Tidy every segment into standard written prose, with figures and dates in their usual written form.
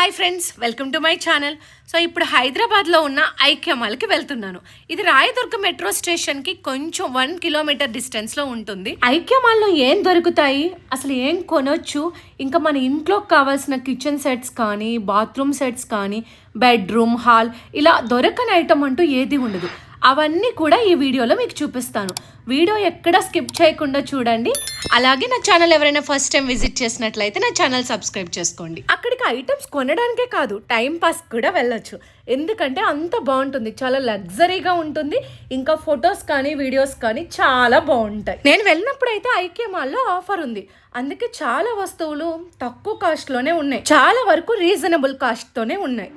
Hi friends, welcome to my channel. So ఇప్పుడు హైదరాబాద్లో ఉన్న ఐక్య మాల్కి వెళ్తున్నాను. ఇది రాయదుర్గ మెట్రో స్టేషన్కి కొంచెం 1 కిలోమీటర్ డిస్టెన్స్లో ఉంటుంది. ఐక్య మాల్లో ఏం దొరుకుతాయి, అసలు ఏం కొనొచ్చు, ఇంకా మన ఇంట్లోకి కావాల్సిన కిచెన్ సెట్స్ కానీ, బాత్రూమ్ సెట్స్ కానీ, బెడ్రూమ్, హాల్, ఇలా దొరకని ఐటమ్ అంటూ ఏది ఉండదు. అవన్నీ కూడా ఈ వీడియోలో మీకు చూపిస్తాను. వీడియో ఎక్కడ స్కిప్ చేయకుండా చూడండి. అలాగే నా ఛానల్ ఎవరైనా ఫస్ట్ టైం విజిట్ చేసినట్లయితే నా ఛానల్ సబ్స్క్రైబ్ చేసుకోండి. అక్కడికి ఐటమ్స్ కొనడానికే కాదు, టైం పాస్ కూడా వెళ్ళొచ్చు. ఎందుకంటే అంత బాగుంటుంది, చాలా లగ్జరీగా ఉంటుంది. ఇంకా ఫొటోస్ కానీ వీడియోస్ కానీ చాలా బాగుంటాయి. నేను వెళ్ళినప్పుడు అయితే ఐక్య మాల్లో ఆఫర్ ఉంది, అందుకే చాలా వస్తువులు తక్కువ కాస్ట్లోనే ఉన్నాయి. చాలా వరకు రీజనబుల్ కాస్ట్తోనే ఉన్నాయి.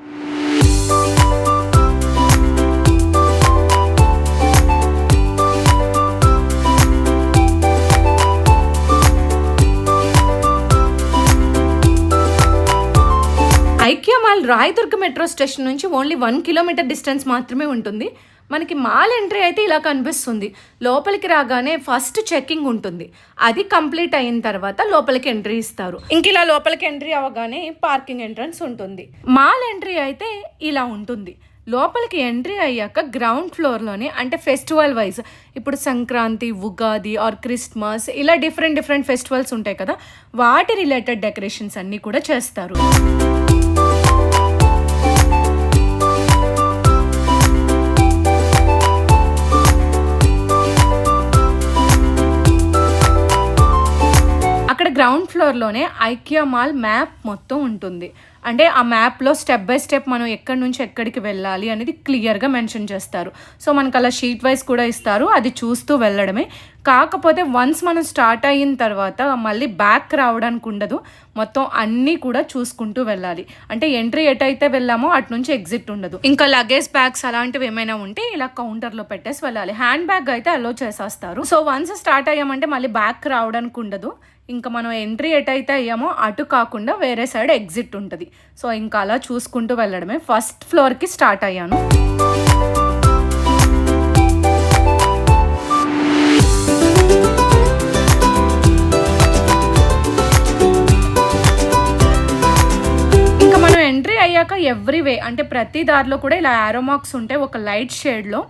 ఐక్య మాల్ రాయదుర్గ మెట్రో స్టేషన్ నుంచి ఓన్లీ 1 కిలోమీటర్ డిస్టెన్స్ మాత్రమే ఉంటుంది. మనకి మాల్ ఎంట్రీ అయితే ఇలా కనిపిస్తుంది. లోపలికి రాగానే ఫస్ట్ చెక్కింగ్ ఉంటుంది, అది కంప్లీట్ అయిన తర్వాత లోపలికి ఎంట్రీ ఇస్తారు. ఇంక ఇలా లోపలికి ఎంట్రీ అవ్వగానే పార్కింగ్ ఎంట్రన్స్ ఉంటుంది. మాల్ ఎంట్రీ అయితే ఇలా ఉంటుంది. లోపలికి ఎంట్రీ అయ్యాక గ్రౌండ్ ఫ్లోర్లోనే, అంటే ఫెస్టివల్ వైజ్, ఇప్పుడు సంక్రాంతి, ఉగాది ఆర్ క్రిస్మస్, ఇలా డిఫరెంట్ ఫెస్టివల్స్ ఉంటాయి కదా, వాటి రిలేటెడ్ డెకరేషన్స్ అన్నీ కూడా చేస్తారు. అక్కడ గ్రౌండ్ ఫ్లోర్లోనే ఐక్య మాల్ మ్యాప్ మొత్తం ఉంటుంది. అంటే ఆ మ్యాప్లో స్టెప్ బై స్టెప్ మనం ఎక్కడి నుంచి ఎక్కడికి వెళ్ళాలి అనేది క్లియర్గా మెన్షన్ చేస్తారు. సో మనకు అలా షీట్ వైజ్ కూడా ఇస్తారు, అది చూస్తూ వెళ్ళడమే. కాకపోతే వన్స్ మనం స్టార్ట్ అయిన తర్వాత మళ్ళీ బ్యాక్ రావడానికి ఉండదు, మొత్తం అన్నీ కూడా చూసుకుంటూ వెళ్ళాలి. అంటే ఎంట్రీ ఎటైతే వెళ్ళామో అటు నుంచి ఎగ్జిట్ ఉండదు. ఇంకా లగేజ్ బ్యాగ్స్ అలాంటివి ఏమైనా ఉంటే ఇలా కౌంటర్లో పెట్టేసి వెళ్ళాలి. హ్యాండ్ బ్యాగ్ అయితే అలో చేసేస్తారు. సో వన్స్ స్టార్ట్ అయ్యామంటే మళ్ళీ బ్యాక్ రావడానికి ఉండదు. ఇంకా మనం ఎంట్రీ ఎటైతే అయ్యామో అటు కాకుండా వేరే సైడ్ ఎగ్జిట్ ఉంటుంది. సో ఇంకా అలా చూసుకుంటూ వెళ్ళడమే. ఫస్ట్ ఫ్లోర్కి స్టార్ట్ అయ్యాను. ఇంకా మనం ఎంట్రీ అయ్యాక ఎవ్రీవే, అంటే ప్రతి దారిలో కూడా ఇలా యారో మార్క్స్ ఉంటాయి ఒక లైట్ షేడ్లో.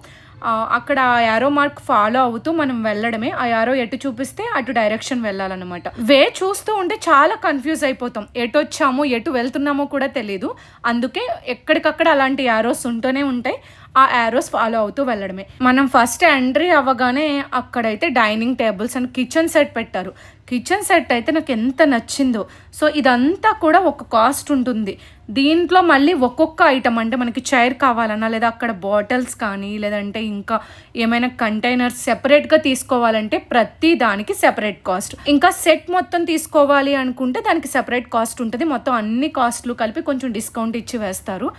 అక్కడ యారో మార్క్ ఫాలో అవుతూ మనం వెళ్ళడమే. ఆ యారో ఎటు చూపిస్తే అటు డైరెక్షన్ వెళ్ళాలన్నమాట. వే చూస్తూ ఉంటే చాలా కన్ఫ్యూజ్ అయిపోతాం, ఎటు వచ్చామో ఎటు వెళ్తున్నామో కూడా తెలీదు. అందుకే ఎక్కడికక్కడ అలాంటి యారోస్ ఉంటూనే ఉంటాయి, ఆ యారోస్ ఫాలో అవుతూ వెళ్ళడమే. మనం ఫస్ట్ ఎంట్రీ అవ్వగానే అక్కడైతే dining tables and kitchen set పెట్టారు. కిచెన్ సెట్ అయితే నాకు ఎంత నచ్చిందో. సో ఇదంతా కూడా ఒక కాస్ట్ ఉంటుంది. దీంట్లో మళ్ళీ ఒక్కొక్క ఐటమ్, అంటే మనకి చైర్ కావాలన్నా, లేదా అక్కడ బాటిల్స్ కానీ, లేదంటే ఇంకా ఏమైనా కంటైనర్స్ సెపరేట్గా తీసుకోవాలంటే ప్రతి దానికి సెపరేట్ కాస్ట్. ఇంకా సెట్ మొత్తం తీసుకోవాలి అనుకుంటే దానికి సెపరేట్ కాస్ట్ ఉంటుంది. మొత్తం అన్ని కాస్ట్లు కలిపి కొంచెం డిస్కౌంట్ ఇచ్చి వేస్తారు.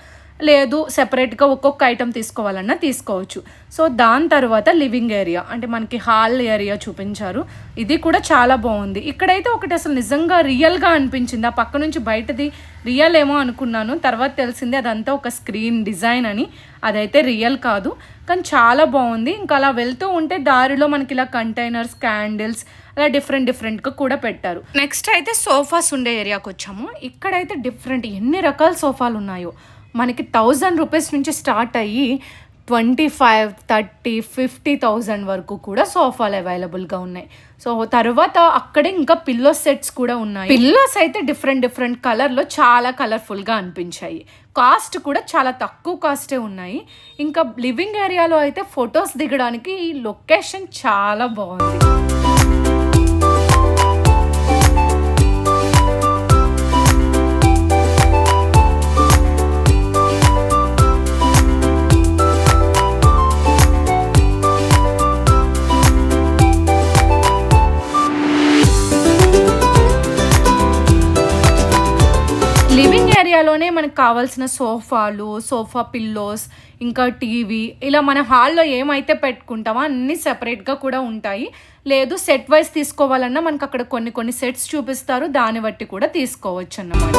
లేదు సెపరేట్గా ఒక్కొక్క ఐటమ్ తీసుకోవాలన్నా తీసుకోవచ్చు. సో దాని తర్వాత లివింగ్ ఏరియా, అంటే మనకి హాల్ ఏరియా చూపించారు. ఇది కూడా చాలా బాగుంది. ఇక్కడైతే ఒకటి అసలు నిజంగా రియల్గా అనిపించింది. ఆ పక్క నుంచి బయటది రియల్ ఏమో అనుకున్నాను, తర్వాత తెలిసింది అదంతా ఒక స్క్రీన్ డిజైన్ అని. అదైతే రియల్ కాదు, కానీ చాలా బాగుంది. ఇంకా అలా వెళ్తూ ఉంటే దారిలో మనకి ఇలా కంటైనర్స్, క్యాండిల్స్, అలా డిఫరెంట్గా కూడా పెట్టారు. నెక్స్ట్ అయితే సోఫాస్ ఉండే ఏరియాకి వచ్చాము. ఇక్కడైతే ఎన్ని రకాల సోఫాలు ఉన్నాయో. మనకి 1000 రూపీస్ నుంచి స్టార్ట్ అయ్యి 25, 30, 50,000 వరకు కూడా సోఫాలు అవైలబుల్గా ఉన్నాయి. సో తర్వాత అక్కడే ఇంకా పిల్లోస్ సెట్స్ కూడా ఉన్నాయి. పిల్లోస్ అయితే డిఫరెంట్ కలర్లో చాలా కలర్ఫుల్గా అనిపించాయి. కాస్ట్ కూడా చాలా తక్కువ కాస్టే ఉన్నాయి. ఇంకా లివింగ్ ఏరియాలో అయితే ఫొటోస్ దిగడానికి ఈ లొకేషన్ చాలా బాగుంది. లివింగ్ ఏరియాలోనే మనకు కావాల్సిన సోఫాలు, సోఫా పిల్లోస్, ఇంకా టీవీ, ఇలా మన హాల్లో ఏమైతే పెట్టుకుంటామో అన్నీ సెపరేట్గా కూడా ఉంటాయి. లేదు సెట్ వైజ్ తీసుకోవాలన్నా మనకు అక్కడ కొన్ని సెట్స్ చూపిస్తారు, దాన్ని బట్టి కూడా తీసుకోవచ్చు అన్నమాట.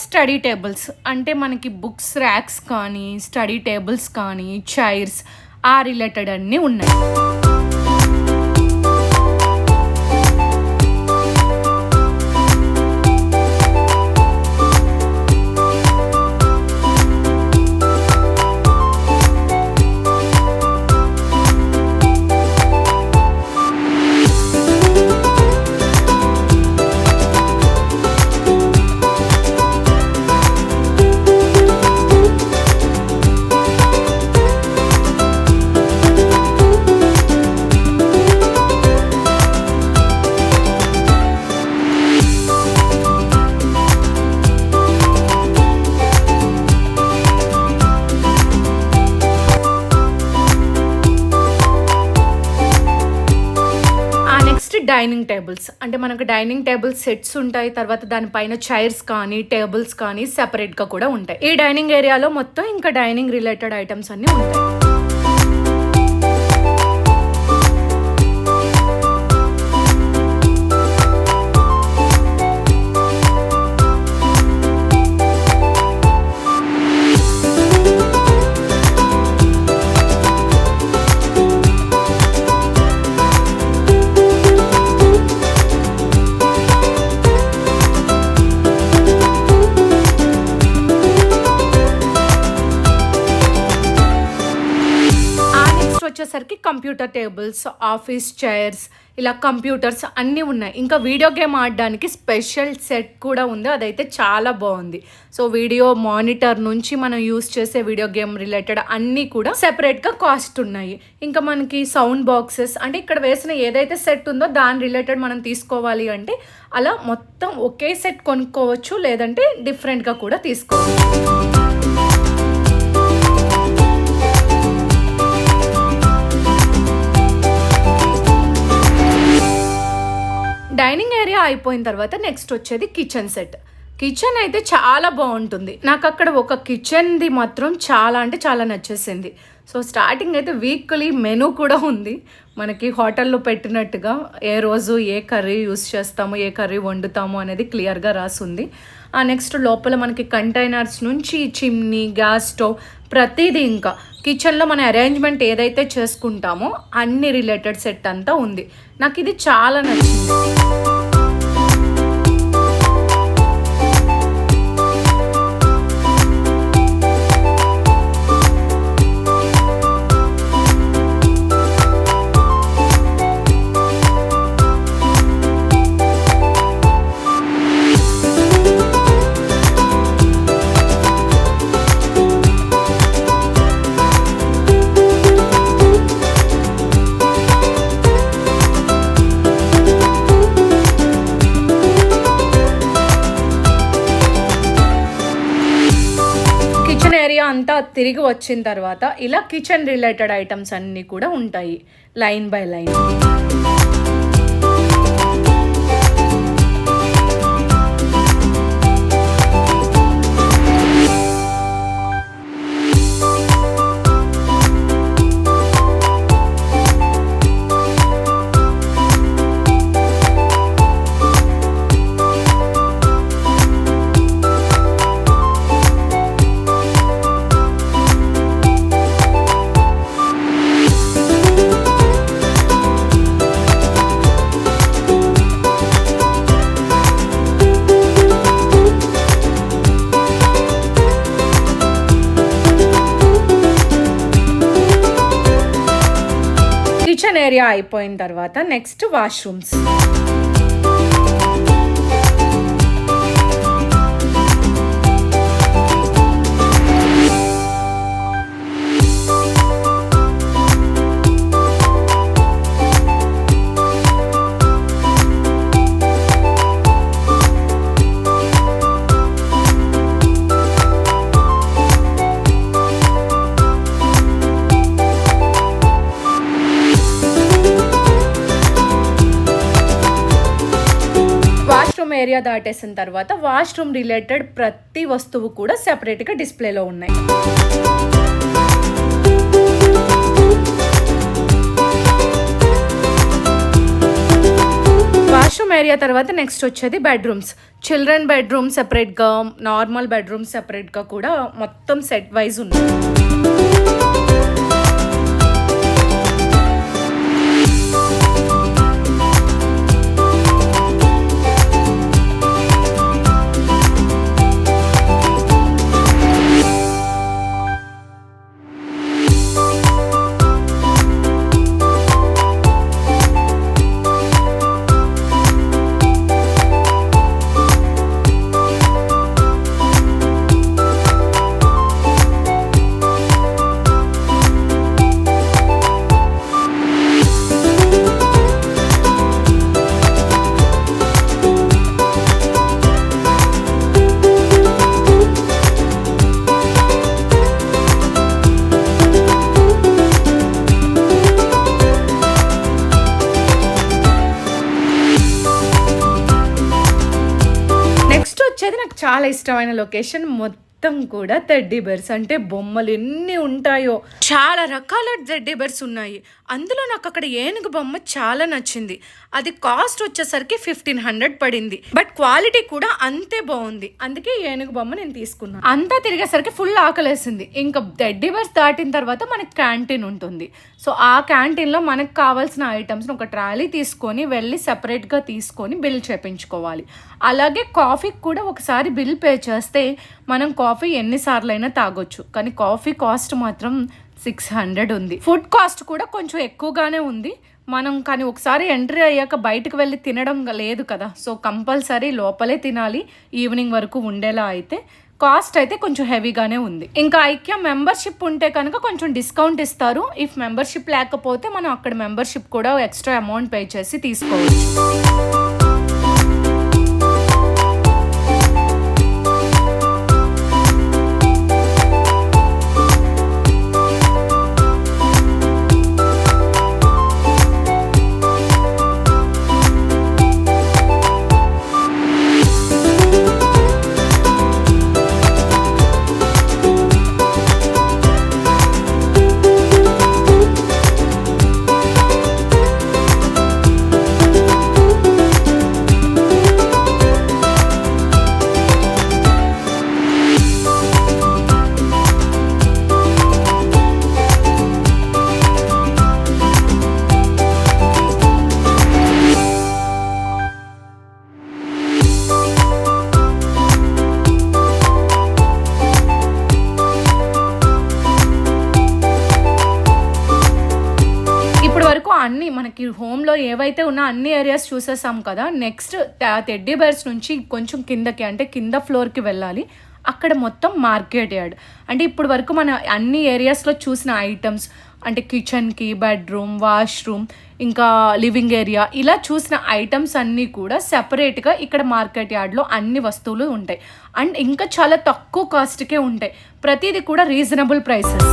స్టడీ టేబుల్స్ అంటే మనకి బుక్స్ ర్యాక్స్ కానీ స్టడీ టేబుల్స్ కానీ చైర్స్ ఆ రిలేటెడ్ అన్నీ ఉన్నాయి. డైనింగ్ టేబుల్స్ అంటే మనకు డైనింగ్ టేబుల్ సెట్స్ ఉంటాయి, తర్వాత దానిపైన చైర్స్ కానీ టేబుల్స్ కానీ సెపరేట్గా కూడా ఉంటాయి. ఈ డైనింగ్ ఏరియాలో మొత్తం ఇంకా డైనింగ్ రిలేటెడ్ ఐటమ్స్ అన్నీ ఉంటాయి. వచ్చేసరికి కంప్యూటర్ టేబుల్స్, ఆఫీస్ చైర్స్, ఇలా కంప్యూటర్స్ అన్నీ ఉన్నాయి. ఇంకా వీడియో గేమ్ ఆడడానికి స్పెషల్ సెట్ కూడా ఉంది, అదైతే చాలా బాగుంది. సో వీడియో మానిటర్ నుంచి మనం యూస్ చేసే వీడియో గేమ్ రిలేటెడ్ అన్నీ కూడా సెపరేట్గా కాస్ట్ ఉన్నాయి. ఇంకా మనకి సౌండ్ బాక్సెస్ అంటే ఇక్కడ వేసిన ఏదైతే సెట్ ఉందో దాని రిలేటెడ్ మనం తీసుకోవాలి అంటే అలా మొత్తం ఒకే సెట్ కొనుక్కోవచ్చు, లేదంటే డిఫరెంట్గా కూడా తీసుకోవచ్చు. డైనింగ్ ఏరియా అయిపోయిన తర్వాత నెక్స్ట్ వచ్చేది కిచెన్ సెట్. కిచెన్ అయితే చాలా బాగుంటుంది. నాకు అక్కడ ఒక కిచెన్ది మాత్రం చాలా అంటే చాలా నచ్చేసింది. సో స్టార్టింగ్ అయితే వీక్లీ మెనూ కూడా ఉంది, మనకి హోటల్లో పెట్టినట్టుగా ఏ రోజు ఏ కర్రీ యూస్ చేస్తాము, ఏ కర్రీ వండుతాము అనేది క్లియర్గా రాసుంది. ఆ నెక్స్ట్ లోపల మనకి కంటైనర్స్ నుంచి చిమ్నీ, గ్యాస్ స్టవ్ ప్రతిదీ ఇంకా కిచెన్లో మన అరేంజ్మెంట్ ఏదైతే చేసుకుంటామో అన్ని రిలేటెడ్ సెట్ అంతా ఉంది. నాకు ఇది చాలా నచ్చింది. అంతా తిరిగి వచ్చిన తర్వాత ఇలా కిచెన్ రిలేటెడ్ ఐటమ్స్ అన్నీ కూడా ఉంటాయి line by line. Kitchen area అయిపోయిన తర్వాత నెక్స్ట్ వాష్రూమ్స్. ఏరియా దాటేసిన తర్వాత వాష్రూమ్ రిలేటెడ్ ప్రతి వస్తువు కూడా సెపరేట్గా డిస్ప్లేలో ఉన్నాయి. వాష్రూమ్ ఏరియా తర్వాత నెక్స్ట్ వచ్చేది బెడ్రూమ్స్. చిల్డ్రన్ బెడ్రూమ్ సెపరేట్గా, నార్మల్ బెడ్రూమ్ సెపరేట్గా కూడా మొత్తం సెట్ వైజ్ ఉంది. వచ్చేది నాకు చాలా ఇష్టమైన లొకేషన్. మొత్తం కూడా టెడ్డీ బేర్స్, అంటే బొమ్మలు ఎన్ని ఉంటాయో, చాలా రకాల టెడ్డీ బేర్స్ ఉన్నాయి. అందులో నాకు అక్కడ ఏనుగు బొమ్మ చాలా నచ్చింది. అది కాస్ట్ వచ్చేసరికి 1500 పడింది, బట్ క్వాలిటీ కూడా అంతే బాగుంది. అందుకే ఏనుగు బొమ్మ నేను తీసుకున్నాను. అంతా తిరిగేసరికి ఫుల్ ఆకలేసింది. ఇంకా టెడ్డీ బేర్స్ దాటిన తర్వాత మనకి క్యాంటీన్ ఉంటుంది. సో ఆ క్యాంటీన్లో మనకు కావాల్సిన ఐటమ్స్ని ఒక ట్రాలీ తీసుకొని వెళ్ళి సెపరేట్గా తీసుకొని బిల్ చేయించుకోవాలి. అలాగే కాఫీకి కూడా ఒకసారి బిల్ పే చేస్తే మనం కాఫీ ఎన్నిసార్లు అయినా తాగొచ్చు. కానీ కాఫీ కాస్ట్ మాత్రం 600 ఉంది. ఫుడ్ కాస్ట్ కూడా కొంచెం ఎక్కువగానే ఉంది. మనం కానీ ఒకసారి ఎంట్రీ అయ్యాక బయటకు వెళ్ళి తినడం లేదు కదా, సో కంపల్సరీ లోపలే తినాలి ఈవినింగ్ వరకు ఉండేలా. అయితే కాస్ట్ అయితే కొంచెం హెవీగానే ఉంది. ఇంకా ఐక్య మెంబర్షిప్ ఉంటే కనుక కొంచెం డిస్కౌంట్ ఇస్తారు. ఇఫ్ మెంబర్షిప్ లేకపోతే మనం అక్కడ మెంబర్షిప్ కూడా ఎక్స్ట్రా అమౌంట్ పే చేసి తీసుకోవచ్చు. అన్నీ మనకి హోమ్లో ఏవైతే ఉన్నా అన్ని ఏరియాస్ చూసేసాం కదా. నెక్స్ట్ టెడ్డీ బేర్స్ నుంచి కొంచెం కిందకి, అంటే కింద ఫ్లోర్కి వెళ్ళాలి. అక్కడ మొత్తం మార్కెట్ యార్డ్. అంటే ఇప్పుడు వరకు మన అన్ని ఏరియాస్లో చూసిన ఐటమ్స్, అంటే కిచెన్కి, బెడ్రూమ్, వాష్రూమ్, ఇంకా లివింగ్ ఏరియా, ఇలా చూసిన ఐటమ్స్ అన్నీ కూడా సెపరేట్గా ఇక్కడ మార్కెట్ యార్డ్లో అన్ని వస్తువులు ఉంటాయి. అండ్ ఇంకా చాలా తక్కువ కాస్ట్కే ఉంటాయి. ప్రతిదీ కూడా రీజనబుల్ ప్రైసెస్.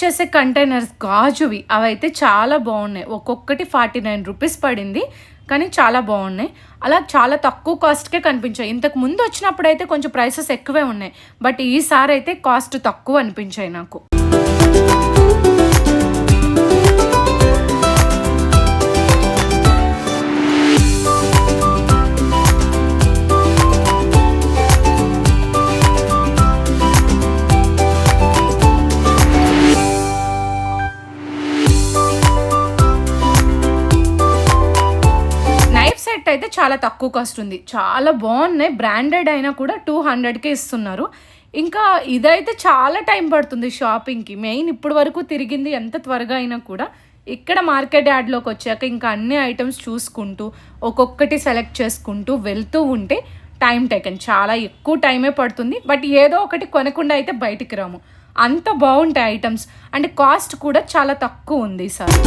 చేసే కంటైనర్స్ గాజువి అవైతే చాలా బాగున్నాయి. ఒక్కొక్కటి 49 రూపీస్ పడింది. కానీ చాలా బాగున్నాయి. అలా చాలా తక్కువ కాస్ట్‌కే కనిపించాయి. ఇంతకు ముందు వచ్చినప్పుడైతే కొంచెం ప్రైసెస్ ఎక్కువే ఉన్నాయి. బట్ ఈసారి అయితే కాస్ట్ తక్కువ అనిపించాయి నాకు. అయితే చాలా తక్కువ కాస్ట్ ఉంది. చాలా బాగున్నాయి. బ్రాండెడ్ అయినా కూడా 200కే ఇస్తున్నారు. ఇంకా ఇదైతే చాలా టైం పడుతుంది షాపింగ్‌కి. మెయిన్ ఇప్పటి వరకు తిరిగింది ఎంత త్వరగా అయినా కూడా ఇక్కడ మార్కెట్ యార్డ్‌లోకి వచ్చాక ఇంకా అన్ని ఐటమ్స్ చూసుకుంటూ ఒక్కొక్కటి సెలెక్ట్ చేసుకుంటూ వెళ్తూ ఉంటే టైం టేకెన్ చాలా ఎక్కువ టైమే పడుతుంది. బట్ ఏదో ఒకటి కొనకుండా అయితే బయటికి రాము. అంత బాగుంటాయి ఐటమ్స్. అంటే కాస్ట్ కూడా చాలా తక్కువ ఉంది ఈసారి.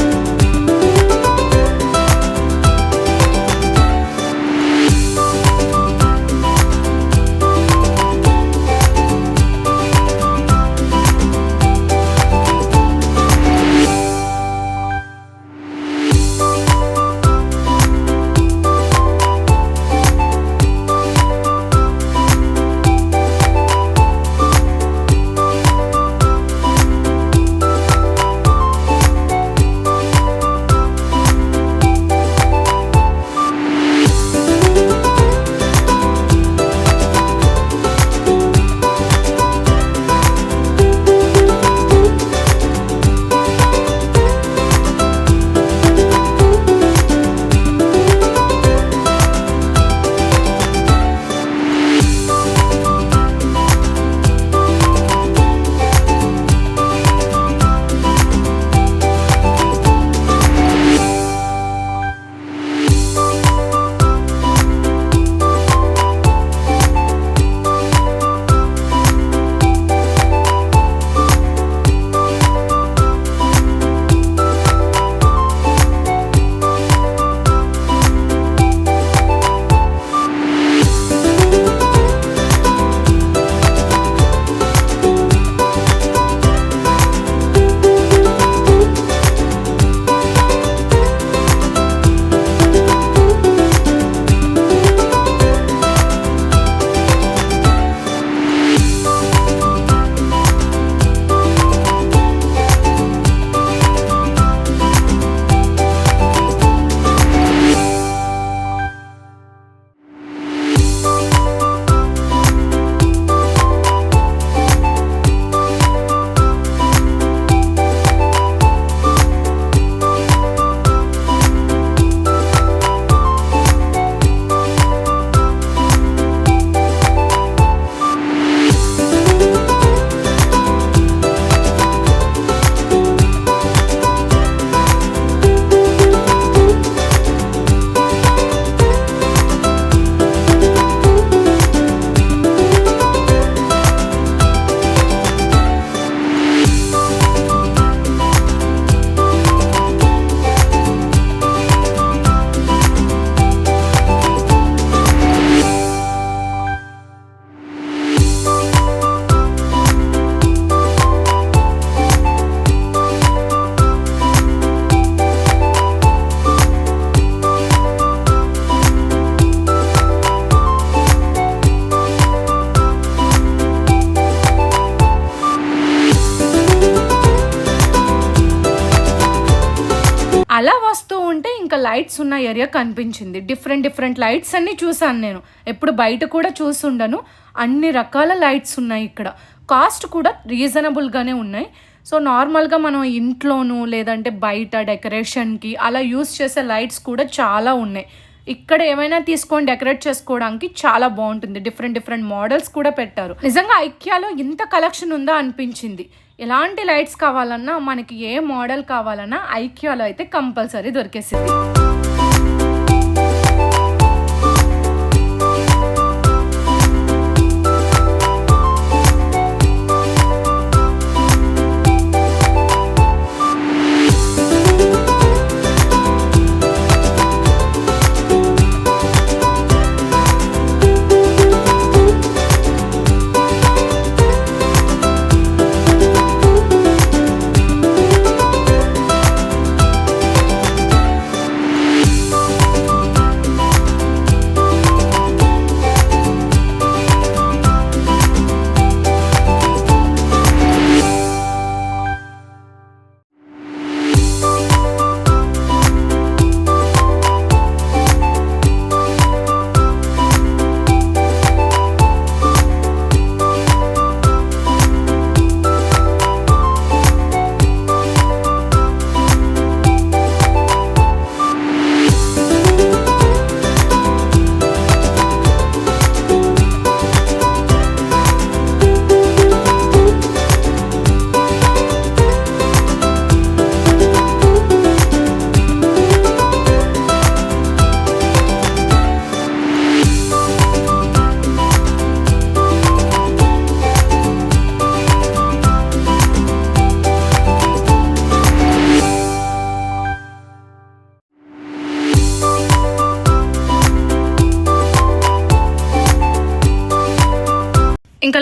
అలా వస్తూ ఉంటే ఇంకా లైట్స్ ఉన్న ఏరియా కనిపించింది. డిఫరెంట్ లైట్స్ అన్నీ చూసాను నేను. ఎప్పుడు బయట కూడా చూసుండను. అన్ని రకాల లైట్స్ ఉన్నాయి ఇక్కడ. కాస్ట్ కూడా రీజనబుల్గానే ఉన్నాయి. సో నార్మల్గా మనం ఇంట్లోనూ లేదంటే బయట డెకరేషన్కి అలా యూస్ చేసే లైట్స్ కూడా చాలా ఉన్నాయి. ఇక్కడ ఏమైనా తీసుకొని డెకరేట్ చేసుకోవడానికి చాలా బాగుంటుంది. డిఫరెంట్ మోడల్స్ కూడా పెట్టారు. నిజంగా ఐక్యాలో ఇంత కలెక్షన్ ఉందా అనిపించింది. ఎలాంటి లైట్స్ కావాలన్నా మనకి ఏ మోడల్ కావాలన్నా ఐక్యాలో అయితే కంపల్సరీ దొరికేసింది.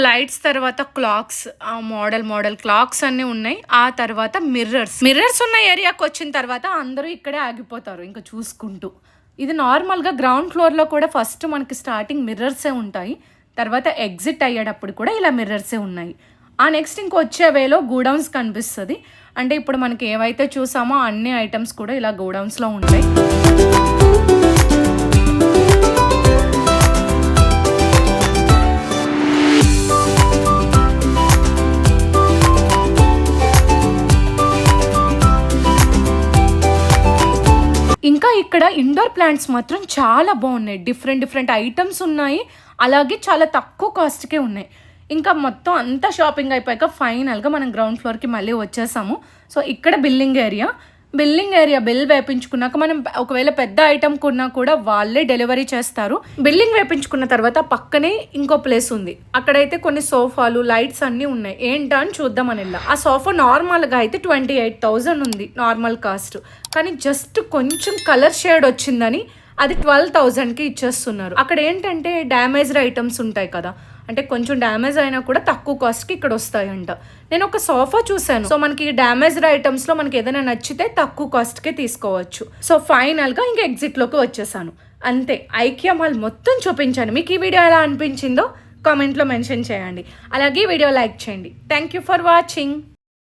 లైట్స్ తర్వాత క్లాక్స్, మోడల్ క్లాక్స్ అన్నీ ఉన్నాయి. ఆ తర్వాత మిర్రర్స్ ఉన్న ఏరియాకి వచ్చిన తర్వాత అందరూ ఇక్కడే ఆగిపోతారు ఇంకా చూసుకుంటూ. ఇది నార్మల్గా గ్రౌండ్ ఫ్లోర్లో కూడా ఫస్ట్ మనకి స్టార్టింగ్ మిర్రర్సే ఉంటాయి, తర్వాత ఎగ్జిట్ అయ్యేటప్పుడు కూడా ఇలా మిర్రర్సే ఉన్నాయి. ఆ నెక్స్ట్ ఇంకొచ్చే వేలో గోడౌన్స్ కనిపిస్తుంది. అంటే ఇప్పుడు మనకి ఏవైతే చూసామో అన్ని ఐటమ్స్ కూడా ఇలా గోడౌన్స్లో ఉంటాయి. ఇంకా ఇక్కడ ఇండోర్ ప్లాంట్స్ మాత్రం చాలా బాగున్నాయి. డిఫరెంట్ ఐటమ్స్ ఉన్నాయి, అలాగే చాలా తక్కువ కాస్ట్కే ఉన్నాయి. ఇంకా మొత్తం అంతా షాపింగ్ అయిపోయాక ఫైనల్గా మనం గ్రౌండ్ ఫ్లోర్కి మళ్ళీ వచ్చేసాము. సో ఇక్కడ బిల్లింగ్ ఏరియా బిల్ వేపించుకున్నాక మనం ఒకవేళ పెద్ద ఐటమ్ కొన్నా కూడా వాళ్ళే డెలివరీ చేస్తారు. బిల్లింగ్ వేపించుకున్న తర్వాత పక్కనే ఇంకో ప్లేస్ ఉంది, అక్కడైతే కొన్ని సోఫాలు లైట్స్ అన్నీ ఉన్నాయి. ఏంటా అని చూద్దామని వెళ్ళా. ఆ సోఫా నార్మల్గా అయితే 28,000 ఉంది నార్మల్ కాస్ట్, కానీ జస్ట్ కొంచెం కలర్ షేడ్ వచ్చిందని అది 12,000కి ఇచ్చేస్తున్నారు. అక్కడ ఏంటంటే డ్యామేజ్డ్ ఐటమ్స్ ఉంటాయి కదా, అంటే కొంచెం డ్యామేజ్ అయినా కూడా తక్కువ కాస్ట్కి ఇక్కడ వస్తాయంట. నేను ఒక సోఫా చూశాను. సో మనకి డ్యామేజ్డ్ ఐటమ్స్లో మనకి ఏదైనా నచ్చితే తక్కువ కాస్ట్కే తీసుకోవచ్చు. సో ఫైనల్గా ఇంకా ఎగ్జిట్లోకి వచ్చేసాను. అంతే, ఐకియా మాల్ మొత్తం చూపించాను. మీకు ఈ వీడియో ఎలా అనిపించిందో కామెంట్లో మెన్షన్ చేయండి. అలాగే వీడియో లైక్ చేయండి. Thank you for watching.